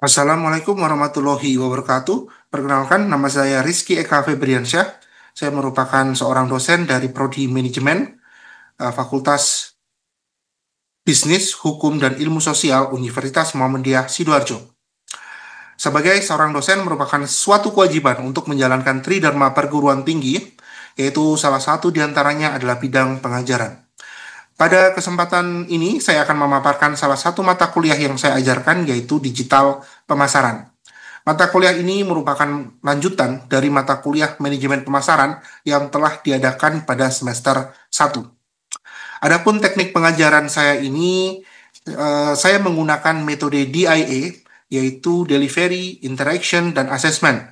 Assalamualaikum warahmatullahi wabarakatuh. Perkenalkan, nama saya Rizky Eka Febriansyah. Saya merupakan seorang dosen dari Prodi Manajemen, Fakultas Bisnis, Hukum, dan Ilmu Sosial Universitas Muhammadiyah Sidoarjo. Sebagai seorang dosen merupakan suatu kewajiban untuk menjalankan Tridharma perguruan tinggi, yaitu salah satu diantaranya adalah bidang pengajaran. Pada kesempatan ini, saya akan memaparkan salah satu mata kuliah yang saya ajarkan, yaitu digital pemasaran. Mata kuliah ini merupakan lanjutan dari mata kuliah manajemen pemasaran yang telah diadakan pada semester 1. Adapun teknik pengajaran saya ini, saya menggunakan metode DIA, yaitu Delivery, Interaction, dan Assessment.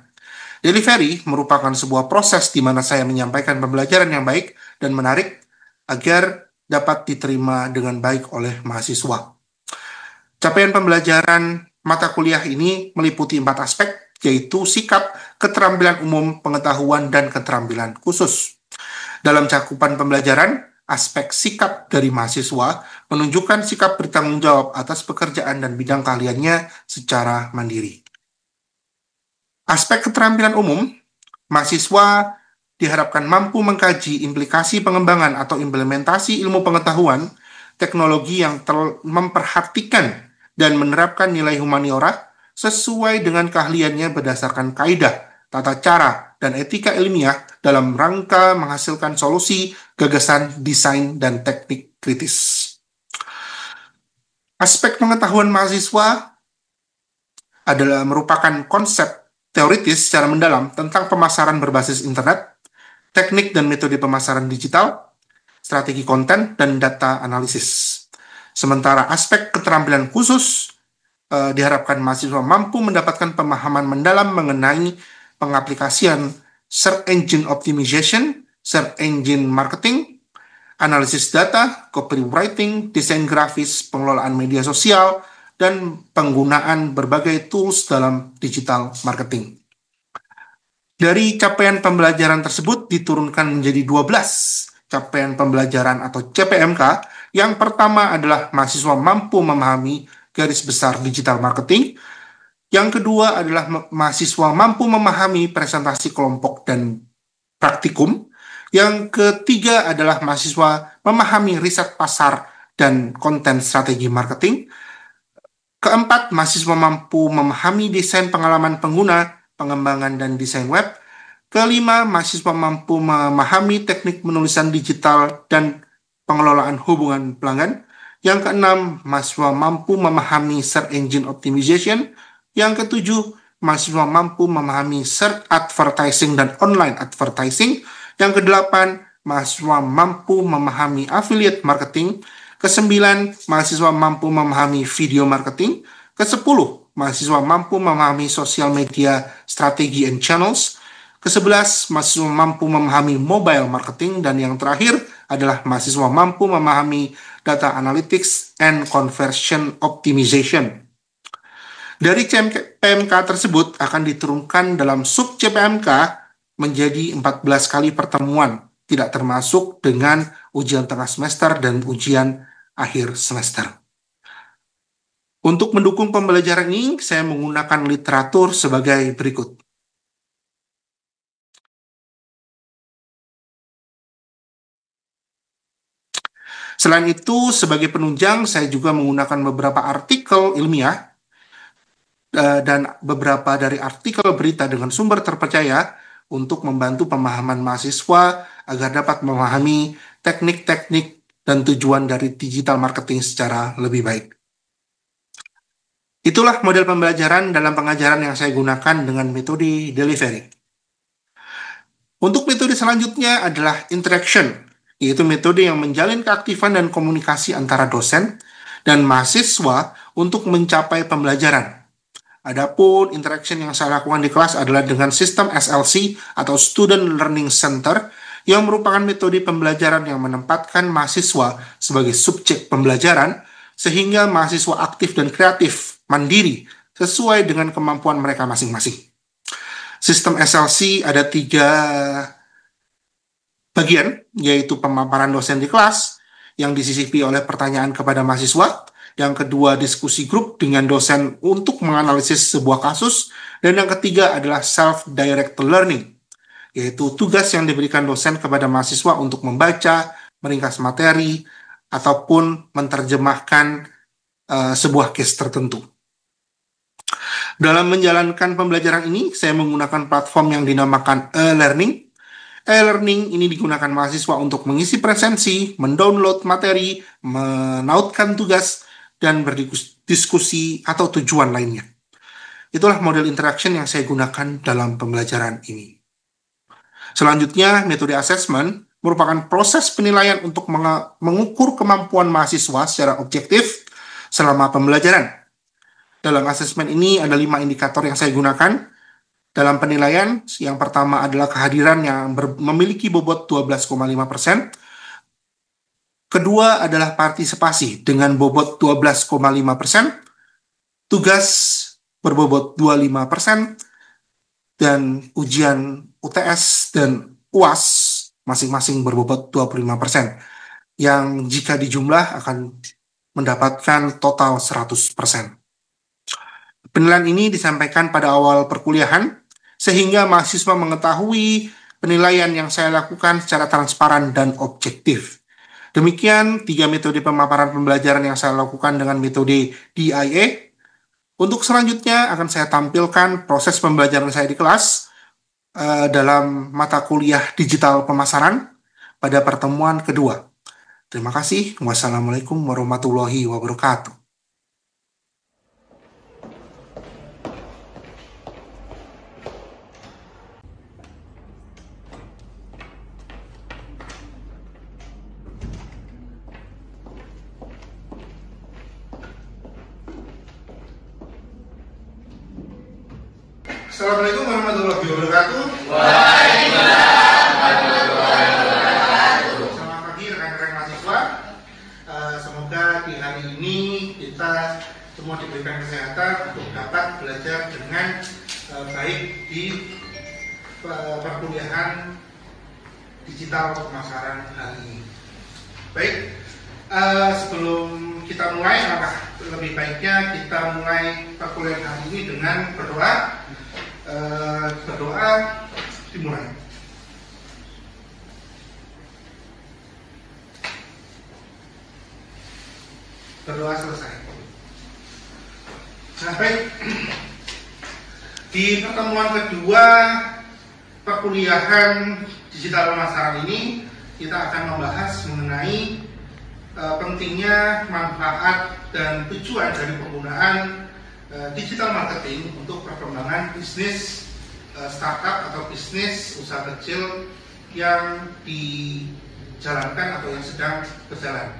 Delivery merupakan sebuah proses di mana saya menyampaikan pembelajaran yang baik dan menarik agar dapat diterima dengan baik oleh mahasiswa. Capaian pembelajaran mata kuliah ini meliputi 4 aspek, yaitu sikap, keterampilan umum, pengetahuan, dan keterampilan khusus. Dalam cakupan pembelajaran, aspek sikap dari mahasiswa menunjukkan sikap bertanggung jawab atas pekerjaan dan bidang keahliannya secara mandiri. Aspek keterampilan umum, mahasiswa diharapkan mampu mengkaji implikasi pengembangan atau implementasi ilmu pengetahuan, teknologi yang memperhatikan dan menerapkan nilai humaniora sesuai dengan keahliannya berdasarkan kaidah, tata cara, dan etika ilmiah dalam rangka menghasilkan solusi, gagasan, desain, dan teknik kritis. Aspek pengetahuan mahasiswa adalah merupakan konsep teoritis secara mendalam tentang pemasaran berbasis internet, teknik dan metode pemasaran digital, strategi konten, dan data analisis. Sementara aspek keterampilan khusus diharapkan mahasiswa mampu mendapatkan pemahaman mendalam mengenai pengaplikasian search engine optimization, search engine marketing, analisis data, copywriting, desain grafis, pengelolaan media sosial, dan penggunaan berbagai tools dalam digital marketing. Dari capaian pembelajaran tersebut diturunkan menjadi 12 capaian pembelajaran atau CPMK. Yang pertama adalah mahasiswa mampu memahami garis besar digital marketing. Yang kedua adalah mahasiswa mampu memahami presentasi kelompok dan praktikum. Yang ketiga adalah mahasiswa memahami riset pasar dan konten strategi marketing. Keempat, mahasiswa mampu memahami desain pengalaman pengguna, pengembangan dan desain web. Kelima, mahasiswa mampu memahami teknik penulisan digital dan pengelolaan hubungan pelanggan. Yang keenam, mahasiswa mampu memahami search engine optimization. Yang ketujuh, mahasiswa mampu memahami search advertising dan online advertising. Yang kedelapan, mahasiswa mampu memahami affiliate marketing. Kesembilan, mahasiswa mampu memahami video marketing. Kesepuluh, mahasiswa mampu memahami sosial media strategi and channels. Ke-11, mahasiswa mampu memahami mobile marketing. Dan yang terakhir adalah mahasiswa mampu memahami data analytics and conversion optimization. Dari CPMK tersebut akan diturunkan dalam sub CPMK menjadi 14 kali pertemuan, tidak termasuk dengan ujian tengah semester dan ujian akhir semester. Untuk mendukung pembelajaran ini, saya menggunakan literatur sebagai berikut. Selain itu, sebagai penunjang, saya juga menggunakan beberapa artikel ilmiah dan beberapa dari artikel berita dengan sumber terpercaya untuk membantu pemahaman mahasiswa agar dapat memahami teknik-teknik dan tujuan dari digital marketing secara lebih baik. Itulah model pembelajaran dalam pengajaran yang saya gunakan dengan metode delivery. Untuk metode selanjutnya adalah interaction, yaitu metode yang menjalin keaktifan dan komunikasi antara dosen dan mahasiswa untuk mencapai pembelajaran. Adapun interaction yang saya lakukan di kelas adalah dengan sistem SLC atau Student Learning Center yang merupakan metode pembelajaran yang menempatkan mahasiswa sebagai subjek pembelajaran sehingga mahasiswa aktif dan kreatif, mandiri, sesuai dengan kemampuan mereka masing-masing. Sistem SLC ada 3 bagian, yaitu pemaparan dosen di kelas yang disisipi oleh pertanyaan kepada mahasiswa, Yang kedua, diskusi grup dengan dosen untuk menganalisis sebuah kasus. Dan yang ketiga adalah self-directed learning, yaitu tugas yang diberikan dosen kepada mahasiswa untuk membaca, meringkas materi, ataupun menerjemahkan sebuah case tertentu. Dalam menjalankan pembelajaran ini, saya menggunakan platform yang dinamakan e-learning. E-learning ini digunakan mahasiswa untuk mengisi presensi, mendownload materi, menautkan tugas, dan berdiskusi atau tujuan lainnya. Itulah model interaction yang saya gunakan dalam pembelajaran ini. Selanjutnya, metode assessment merupakan proses penilaian untuk mengukur kemampuan mahasiswa secara objektif selama pembelajaran. Dalam asesmen ini ada 5 indikator yang saya gunakan. Dalam penilaian, yang pertama adalah kehadiran yang memiliki bobot 12,5%. Kedua adalah partisipasi dengan bobot 12,5%. Tugas berbobot 25%. Dan ujian UTS dan UAS masing-masing berbobot 25%. Yang jika dijumlah akan mendapatkan total 100%. Penilaian ini disampaikan pada awal perkuliahan, sehingga mahasiswa mengetahui penilaian yang saya lakukan secara transparan dan objektif. Demikian 3 metode pemaparan pembelajaran yang saya lakukan dengan metode DIA. Untuk selanjutnya akan saya tampilkan proses pembelajaran saya di kelas dalam mata kuliah digital pemasaran pada pertemuan kedua. Terima kasih. Wassalamualaikum warahmatullahi wabarakatuh. Assalamualaikum warahmatullahi wabarakatuh. Waalaikumsalam warahmatullahi wabarakatuh. Selamat pagi rekan-rekan mahasiswa. Semoga di hari ini kita semua diberikan kesehatan untuk dapat belajar dengan baik di perkuliahan digital pemasaran hari ini. Baik, sebelum kita mulai, alangkah lebih baiknya kita mulai perkuliahan hari ini dengan berdoa. Berdoa dimulai. Berdoa selesai. Nah, baik. Di pertemuan kedua perkuliahan digital pemasaran ini kita akan membahas mengenai pentingnya manfaat dan tujuan dari penggunaan digital marketing untuk perkembangan bisnis startup atau bisnis usaha kecil yang dijalankan atau yang sedang berjalan.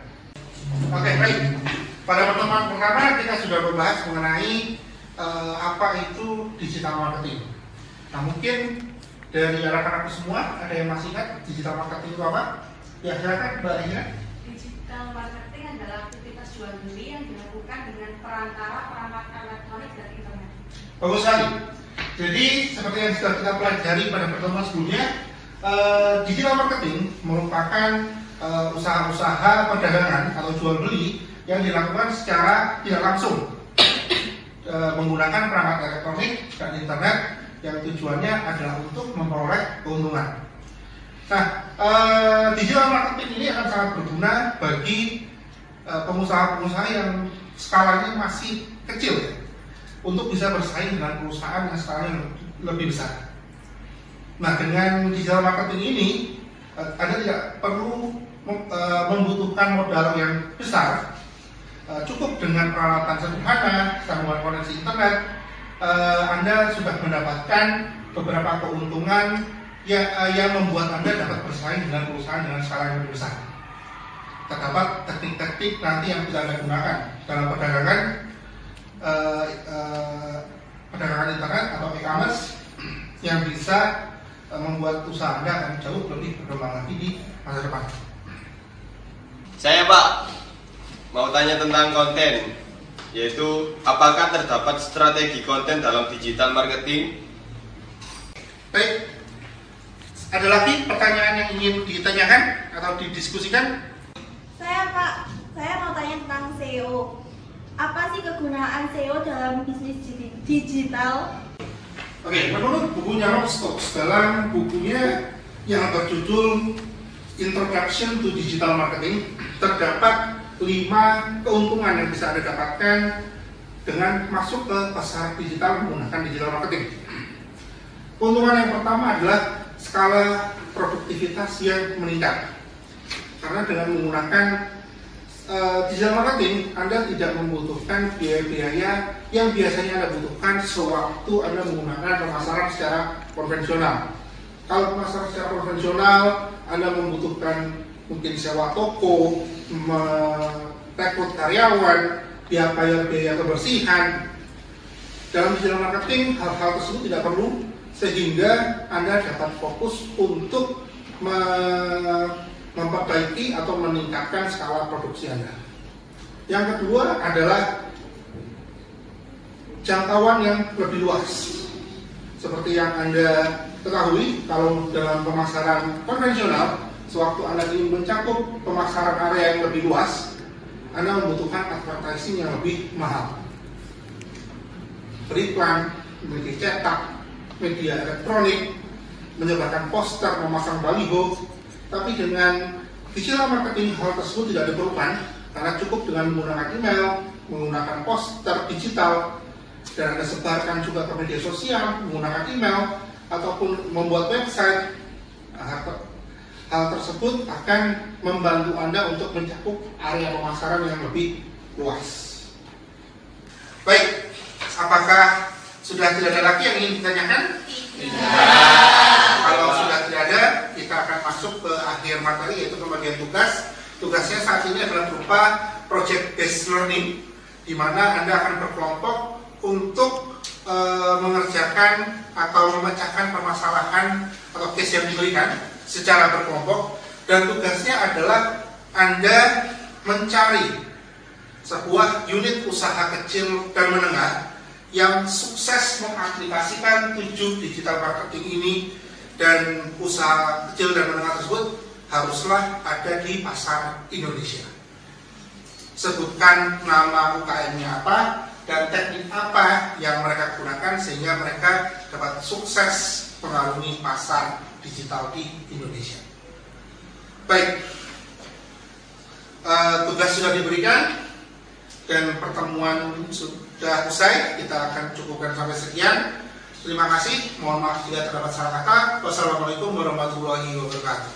Oke, baik. Pada pertemuan pertama kita sudah membahas mengenai apa itu digital marketing. Nah, mungkin dari anak-anak semua ada yang masih ingat digital marketing itu apa? Ya, silakan Mbak Ina. Digital marketing adalah aktivitas jual beli yang dilakukan dengan perantara perangkat elektronik dan internet. Bagus sekali. Jadi seperti yang sudah kita pelajari pada pertemuan sebelumnya, digital marketing merupakan usaha-usaha perdagangan atau jual beli yang dilakukan secara tidak langsung menggunakan perangkat elektronik dan internet yang tujuannya adalah untuk memperoleh keuntungan. Nah, digital marketing ini akan sangat berguna bagi pengusaha-pengusaha yang skalanya masih kecil ya, untuk bisa bersaing dengan perusahaan yang skalanya lebih besar. Nah, dengan digital marketing ini Anda tidak perlu membutuhkan modal yang besar. Cukup dengan peralatan sederhana, sambungan koneksi internet, Anda sudah mendapatkan beberapa keuntungan yang membuat Anda dapat bersaing dengan perusahaan dengan skala yang lebih besar. Terdapat teknik-teknik nanti yang bisa Anda gunakan dalam perdagangan internet atau e-commerce yang bisa membuat usaha Anda akan jauh lebih berkembang lagi di masa depan. Saya Pak mau tanya tentang konten, yaitu apakah terdapat strategi konten dalam digital marketing? Baik, ada lagi pertanyaan yang ingin ditanyakan atau didiskusikan? Saya Pak, saya mau tanya tentang SEO. Apa sih kegunaan SEO dalam bisnis digital? Oke, menurut bukunya Rob Stokes, dalam bukunya yang berjudul Introduction to Digital Marketing, terdapat 5 keuntungan yang bisa Anda dapatkan dengan masuk ke pasar digital menggunakan digital marketing. Keuntungan yang pertama adalah skala produktivitas yang meningkat. Karena dengan menggunakan digital marketing, Anda tidak membutuhkan biaya-biaya yang biasanya Anda butuhkan sewaktu Anda menggunakan pemasaran secara konvensional. Kalau pemasaran secara konvensional, Anda membutuhkan mungkin sewa toko, merekrut karyawan, biaya kebersihan. Dalam digital marketing, hal-hal tersebut tidak perlu, sehingga Anda dapat fokus untuk memperbaiki atau meningkatkan skala produksi Anda. Yang kedua adalah jangkauan yang lebih luas. Seperti yang Anda ketahui, kalau dalam pemasaran konvensional, sewaktu Anda ingin mencakup pemasaran area yang lebih luas, Anda membutuhkan advertising yang lebih mahal. Beriklan, media cetak, media elektronik, menyebarkan poster, memasang baliho. Tapi dengan digital marketing hal tersebut tidak diperlukan, karena cukup dengan menggunakan email, menggunakan poster digital, dan Anda sebarkan juga ke media sosial, menggunakan email, ataupun membuat website. Hal tersebut akan membantu Anda untuk mencakup area pemasaran yang lebih luas. Baik, apakah sudah tidak ada lagi yang ingin ditanyakan? Kalau sudah tidak ada, kita akan masuk ke akhir materi, yaitu pembagian tugas. Tugasnya saat ini adalah berupa project based learning, di mana Anda akan berkelompok untuk mengerjakan atau memecahkan permasalahan atau case yang diberikan secara berkelompok, dan tugasnya adalah Anda mencari sebuah unit usaha kecil dan menengah yang sukses mengaplikasikan 7 digital marketing ini, dan usaha kecil dan menengah tersebut haruslah ada di pasar Indonesia. Sebutkan nama UKM-nya apa dan teknik apa yang mereka gunakan sehingga mereka dapat sukses mengarungi pasar digital di Indonesia. Baik, tugas sudah diberikan dan pertemuan sudah usai. Kita akan cukupkan sampai sekian. Terima kasih. Mohon maaf jika terdapat salah kata. Wassalamualaikum warahmatullahi wabarakatuh.